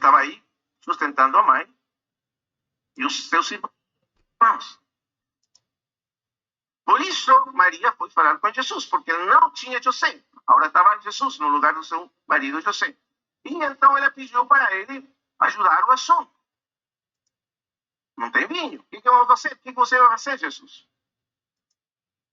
estava aí sustentando a mãe e os seus irmãos. Por isso, Maria foi falar com Jesus, porque não tinha José. Agora estava Jesus no lugar do seu marido José. E então ela pediu para ele ajudar o assunto. Não tem vinho. O que vamos fazer? O que você vai fazer, Jesus?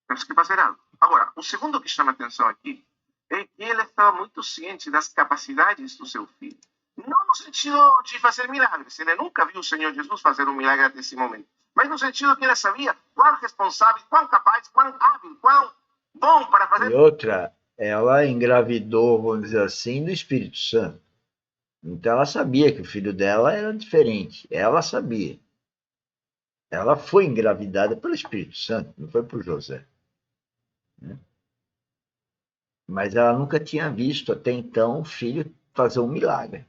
Temos que fazer algo. Agora, o segundo que chama atenção aqui é que ele estava muito ciente das capacidades do seu filho. Não no sentido de fazer milagres. Ele nunca viu o Senhor Jesus fazer um milagre até esse momento. Mas no sentido que ele sabia quão responsável, quão capaz, quão hábil, quão bom para fazer. E outra, ela engravidou, vamos dizer assim, do Espírito Santo. Então ela sabia que o filho dela era diferente. Ela sabia. Ela foi engravidada pelo Espírito Santo, não foi por José. Mas ela nunca tinha visto até então o filho fazer um milagre.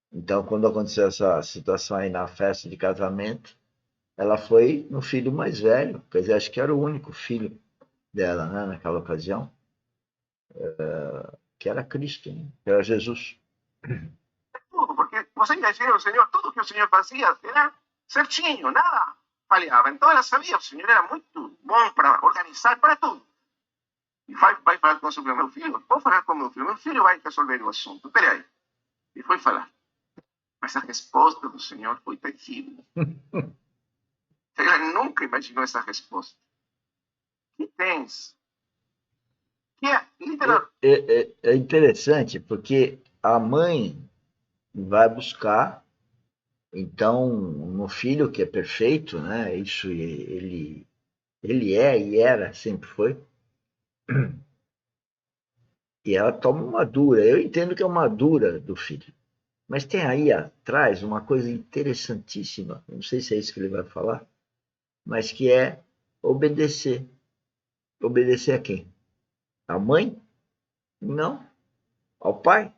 Então, quando aconteceu essa situação aí na festa de casamento, ela foi no filho mais velho, quer dizer, acho que era o único filho dela, né, naquela ocasião, que era Cristo, né? Que era Jesus. Tudo, porque você imagina o Senhor, tudo que o Senhor fazia era certinho, nada falhava. Então ela sabia, o Senhor era muito bom para organizar, para tudo. E vai falar com o meu filho? Vou falar com meu filho vai resolver o assunto. Peraí. E foi falar. Mas a resposta do Senhor foi terrível. Ela nunca imaginou essa resposta. Que tens? Que é literal. É interessante, porque a mãe vai buscar, então, no filho que é perfeito, né? Isso ele é e era, sempre foi. E ela toma uma dura. Eu entendo que é uma dura do filho. Mas tem aí atrás uma coisa interessantíssima. Não sei se é isso que ele vai falar, mas que é obedecer. Obedecer a quem? À mãe? Não. Ao pai?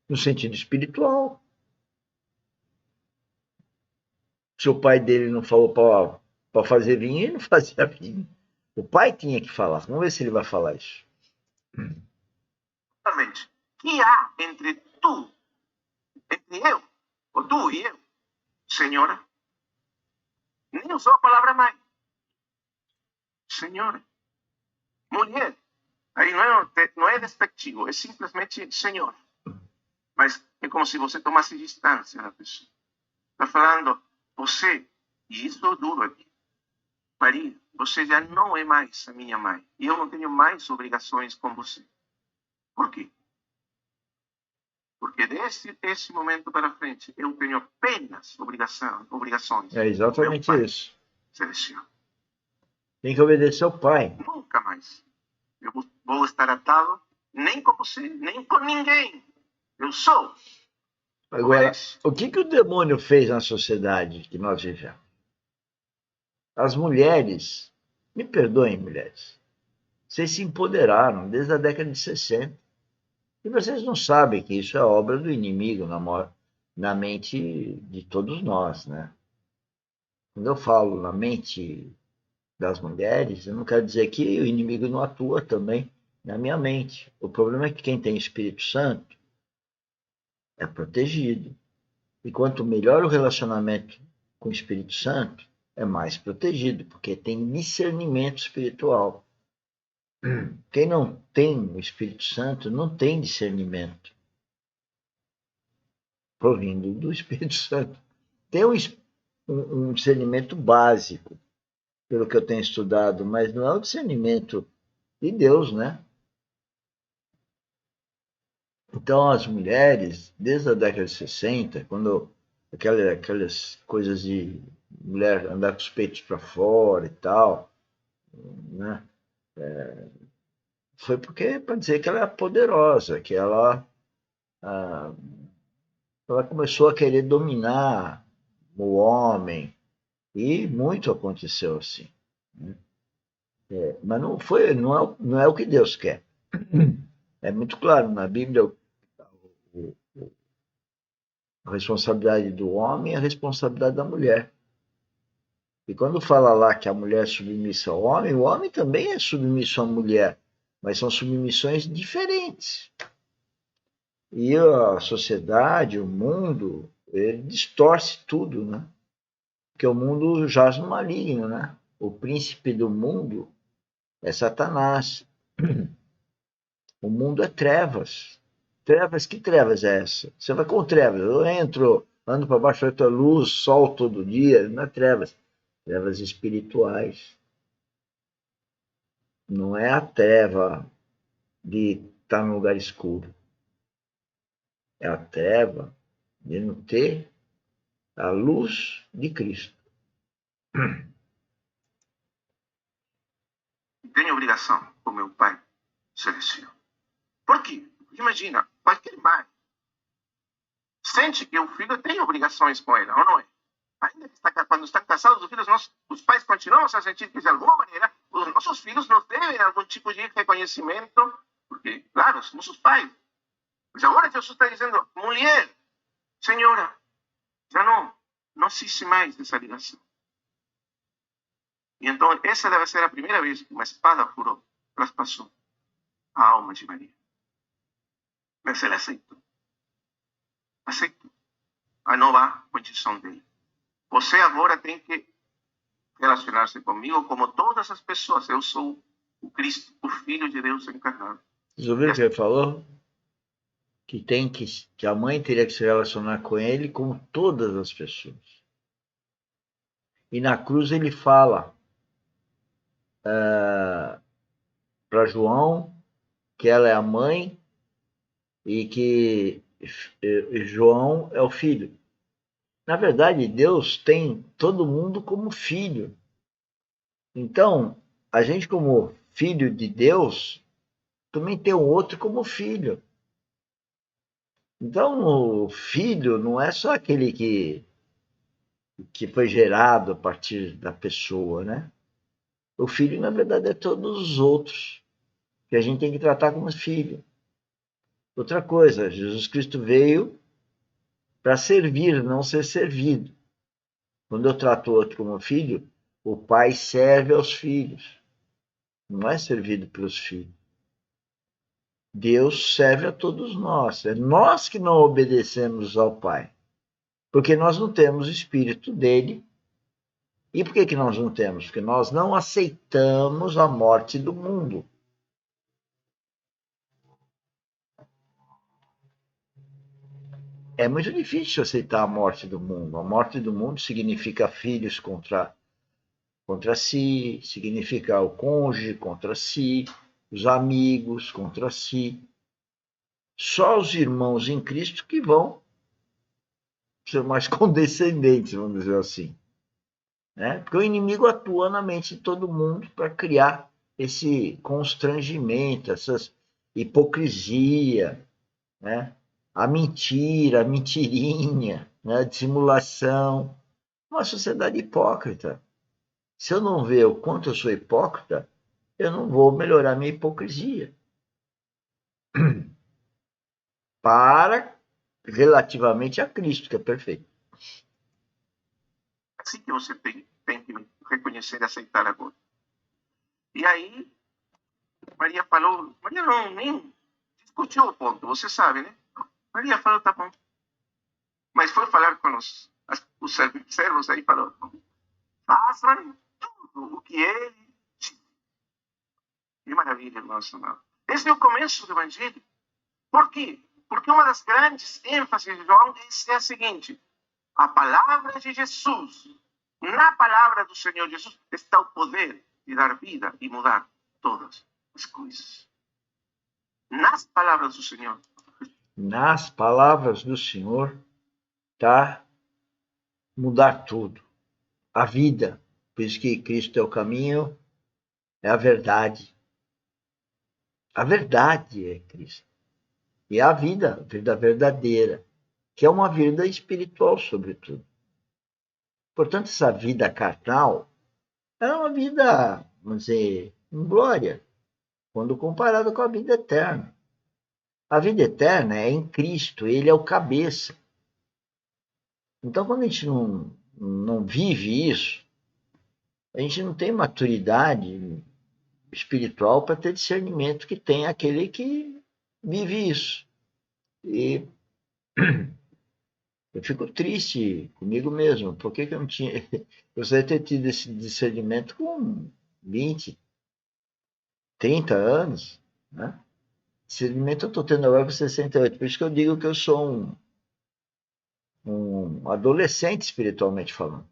No sentido espiritual. Se o pai dele não falou para fazer vinho, ele não fazia vinho. O pai tinha que falar. Vamos ver se ele vai falar isso. Exatamente. Que há entre tu, entre eu, ou tu e eu, Senhora? Nem usou a palavra mãe. Senhora. Mulher. Aí não é despectivo, é simplesmente Senhor. Mas é como se você tomasse distância da pessoa. Está falando, você, e isso é duro aqui. Maria, você já não é mais a minha mãe. E eu não tenho mais obrigações com você. Por quê? Porque desde esse momento para frente, eu tenho apenas obrigações. É exatamente isso. Celestial. Tem que obedecer ao pai. Nunca mais. Eu vou estar atado nem com você, nem com ninguém. Eu sou. Agora, o que o demônio fez na sociedade que nós vivemos? As mulheres, me perdoem, mulheres, vocês se empoderaram desde a década de 60. E vocês não sabem que isso é obra do inimigo na mente de todos nós, né? Quando eu falo na mente das mulheres, eu não quero dizer que o inimigo não atua também na minha mente. O problema é que quem tem Espírito Santo é protegido. E quanto melhor o relacionamento com o Espírito Santo, é mais protegido, porque tem discernimento espiritual. Quem não tem o Espírito Santo não tem discernimento provindo do Espírito Santo. Tem um discernimento básico, pelo que eu tenho estudado, mas não é o discernimento de Deus, né? Então, as mulheres, desde a década de 60, quando aquelas coisas de mulher andar com os peitos para fora e tal, né? Foi porque para dizer que ela é poderosa, que ela começou a querer dominar o homem, e muito aconteceu assim. Né? Mas não é o que Deus quer. É muito claro na Bíblia a responsabilidade do homem e a responsabilidade da mulher. E quando fala lá que a mulher é submissa ao homem, o homem também é submisso à mulher, mas são submissões diferentes. E a sociedade, o mundo, ele distorce tudo, né? Porque o mundo jaz no maligno, né? O príncipe do mundo é Satanás. O mundo é trevas. Trevas, que trevas é essa? Você vai com trevas. Eu ando para baixo da luz, sol todo dia, não é trevas. Trevas espirituais. Não é a treva de estar num lugar escuro. É a treva de não ter a luz de Cristo. Tenho obrigação com meu Pai Celestial. Por quê? Porque imagina, qualquer mãe sente que o filho tem obrigações com ela, ou não é? Ainda que quando estão casados, os pais continuam a sentir que, de alguma maneira, os nossos filhos nos devem algum tipo de reconhecimento, porque, claro, somos os pais. Mas agora Jesus está dizendo, mulher, senhora, já não existe mais essa ligação. E então, essa deve ser a primeira vez que uma espada furou, traspassou a alma de Maria. Mas ele aceitou. Aceitou a nova condição dele. Você agora tem que relacionar-se comigo como todas as pessoas. Eu sou o Cristo, o Filho de Deus encarnado. Vocês ouviram o que ele falou? Que a mãe teria que se relacionar com ele como todas as pessoas. E na cruz ele fala para João que ela é a mãe e que João é o filho. Na verdade, Deus tem todo mundo como filho. Então, a gente, como filho de Deus, também tem o outro como filho. Então, o filho não é só aquele que foi gerado a partir da pessoa, né? O filho, na verdade, é todos os outros, que a gente tem que tratar como filho. Outra coisa, Jesus Cristo veio para servir, não ser servido. Quando eu trato o outro como filho, o pai serve aos filhos, não é servido pelos filhos. Deus serve a todos nós. É nós que não obedecemos ao Pai, porque nós não temos o Espírito dele. E por que nós não temos? Porque nós não aceitamos a morte do mundo. É muito difícil aceitar a morte do mundo. A morte do mundo significa filhos contra si, significa o cônjuge contra si, os amigos contra si. Só os irmãos em Cristo que vão ser mais condescendentes, vamos dizer assim. Né? Porque o inimigo atua na mente de todo mundo para criar esse constrangimento, essa hipocrisia, né? A mentira, a mentirinha, né? A dissimulação. Uma sociedade hipócrita. Se eu não ver o quanto eu sou hipócrita, eu não vou melhorar minha hipocrisia. Para relativamente a Cristo, que é perfeito. Assim que você tem que reconhecer e aceitar agora. E aí, Maria falou, Maria não, nem discutiu o ponto, você sabe, né? Maria falou, tá bom. Mas foi falar com os servos aí e falou, façam tudo o que ele disse. Que maravilha, irmãos amados. Esse é o começo do Evangelho. Por quê? Porque uma das grandes ênfases de João é a seguinte: a palavra de Jesus, na palavra do Senhor Jesus, está o poder de dar vida e mudar todas as coisas. Nas palavras do Senhor. Nas palavras do Senhor está mudar tudo. A vida. Por isso que Cristo é o caminho, é a verdade. A verdade é Cristo. E é a vida verdadeira, que é uma vida espiritual, sobretudo. Portanto, essa vida carnal é uma vida, vamos dizer, em glória, quando comparada com a vida eterna. A vida eterna é em Cristo, ele é o cabeça. Então, quando a gente não vive isso, a gente não tem maturidade espiritual para ter discernimento que tem aquele que vive isso. E eu fico triste comigo mesmo. Por que eu não tinha. Eu gostaria de ter tido esse discernimento com 20, 30 anos, né? Discernimento eu estou tendo agora com 68. Por isso que eu digo que eu sou um adolescente espiritualmente falando.